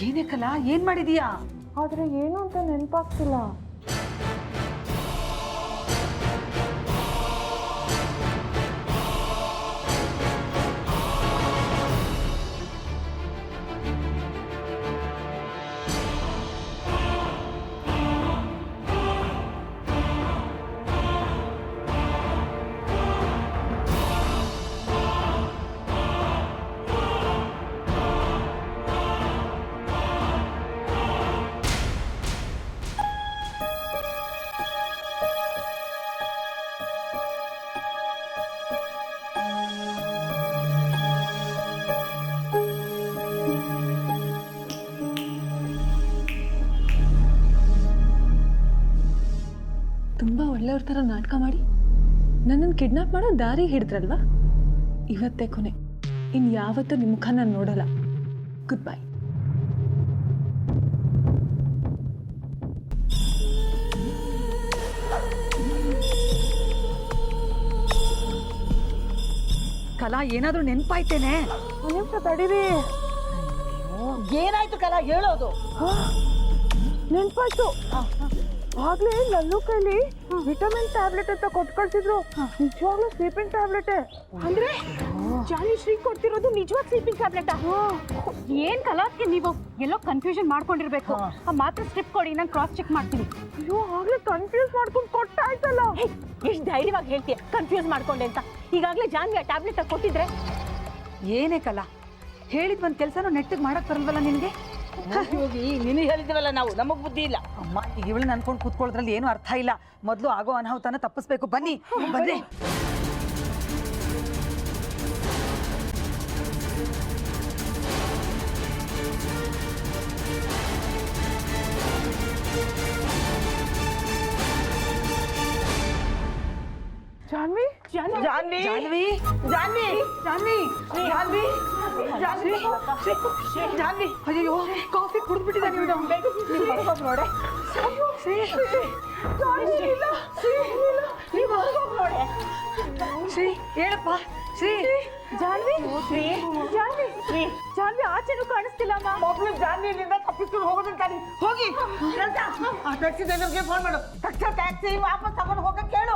ಏನೇ ಕಲಾ, ಏನ್ ಮಾಡಿದೀಯಾ? ಆದ್ರೆ ಏನು ಅಂತ ನೆನಪಾಗ್ತಿಲ್ಲ. ತುಂಬ ಒಳ್ಳೆಯವ್ರ ಥರ ನಾಟಕ ಮಾಡಿ ನನ್ನನ್ನು ಕಿಡ್ನಾಪ್ ಮಾಡೋ ದಾರಿ ಹಿಡಿದ್ರಲ್ವಾ? ಇವತ್ತೇ ಕೊನೆ. ಇನ್ಯಾವತ್ತೂ ನಿಮ್ಮ ಮುಖ ನಾನು ನೋಡಲ್ಲ. Good bye. ಕಲಾ, ಏನಾದ್ರೂ ನೆನ್ಪಾಯ್ತೇನೆ? ಒಂದು ನಿಮಿಷ ತಡೀರಿ. ಏನಾಯ್ತು ಕಲಾ, ಹೇಳೋದು. ನೆನ್ಪಾಯ್ತು. ಆಗ್ಲೇ ನಲ್ಲು ಕೈಲಿ ವಿಟಮಿನ್ ಟ್ಯಾಬ್ಲೆಟ್ ಅಂತ ಕೊಟ್ಟು ಕಳ್ಸಿದ್ರು. ನಿಜವಾಗ್ಲೂ ಸ್ಲೀಪಿಂಗ್ ಟ್ಯಾಬ್ಲೆಟ್. ಅಂದ್ರೆ ಜಾನಿ ಶ್ರೀ ಕೊಡ್ತಿರೋದು ನಿಜವಾದ ಸ್ಲೀಪಿಂಗ್ ಟ್ಯಾಬ್ಲೆಟ್? ಏನ್ ಕಲಾಸ್ಗೆ ನೀವು ಎಲ್ಲೋ ಕನ್ಫ್ಯೂಷನ್ ಮಾಡ್ಕೊಂಡಿರ್ಬೇಕು. ಆ ಮಾತ್ರ ಸ್ಟ್ರಿಪ್ ಕೊಡಿ, ನಾನು ಕ್ರಾಸ್ ಚೆಕ್ ಮಾಡ್ತೀನಿ. ಅಯ್ಯೋ, ಆಗ್ಲೇ ಕನ್ಫ್ಯೂಸ್ ಮಾಡ್ಕೊಂಡು ಕೊಟ್ಟಾಯ್ತಲ್ಲ. ಎಷ್ಟು ಧೈರ್ಯವಾಗಿ ಹೇಳ್ತೀಯ ಕನ್ಫ್ಯೂಸ್ ಮಾಡ್ಕೊಂಡೆ ಅಂತ? ಈಗಾಗಲೇ ಜಾನ್ವಿ ಆ ಟ್ಯಾಬ್ಲೆಟ್ ಕೊಟ್ಟಿದ್ರೆ. ಏನೇ ಕಲಾ, ಹೇಳಿದ್ ಒಂದ್ ಕೆಲ್ಸನೂ ನೆಟ್ಟಿಗೆ ಮಾಡಕ್ ಬರಲ್ವಲ್ಲ ನಿನ್ಗೆ? ಹೋಗಿ ನಿನಗೆ ಹೇಳಿದ್ವಲ್ಲ, ನಾವು ನಮಗ್ ಬುದ್ಧಿ ಇಲ್ಲ. ಅಮ್ಮ, ಈಗ ಇವಳನ್ನ ಅನ್ಕೊಂಡು ಕೂತ್ಕೊಳ್ಳೋದ್ರಲ್ಲಿ ಏನು ಅರ್ಥ ಇಲ್ಲ. ಮೊದಲು ಆಗೋ ಅನಾಹುತನ ತಪ್ಪಿಸ್ಬೇಕು. ಬನ್ನಿ ಬನ್ನಿ. ಜಾನ್ವಿ, ಜಾನ್ವಿ ಜಾನ್ವಿ ಜಾನ್ವಿ ಜಾನ್ವಿ ಜಾನ್ವಿ ಜಾನ್ವಿ ಜಾನ್ವಿ, ಅಯ್ಯೋ ಕಾಫಿ ಕುಡಿದ್ಬಿಟ್ಟಿದ್ದಾನೆ ಇವನು. ಹೋಗಿ ನೋಡೆ. ಶ್ರೀ, ಹೇಳಪ್ಪ. ಶ್ರೀ, ಜಾನ್ವಿ, ಜಾನ್ವಿ, ಜಾನ್ವಿ ಆಚೆನೂ ಕಾಣಿಸ್ತಿಲ್ಲ ಅಮ್ಮ. ಮಕ್ಕಳು ಜಾನ್ವಿಯಿಂದ ತಪ್ಪಿಸ್ಕೊಂಡು ಹೋಗೋದನ್ನ ಕಲಿ. ಹೋಗಿ ಆ ಟ್ಯಾಕ್ಸಿ ಡ್ರೈವರ್ಗೆ ಫೋನ್ ಮಾಡು. ತಕ್ಷಣ ಟ್ಯಾಕ್ಸಿ ವಾಪಸ್ ತಗೊಂಡು ಹೋಗಕ್ಕೆ ಕೇಳು.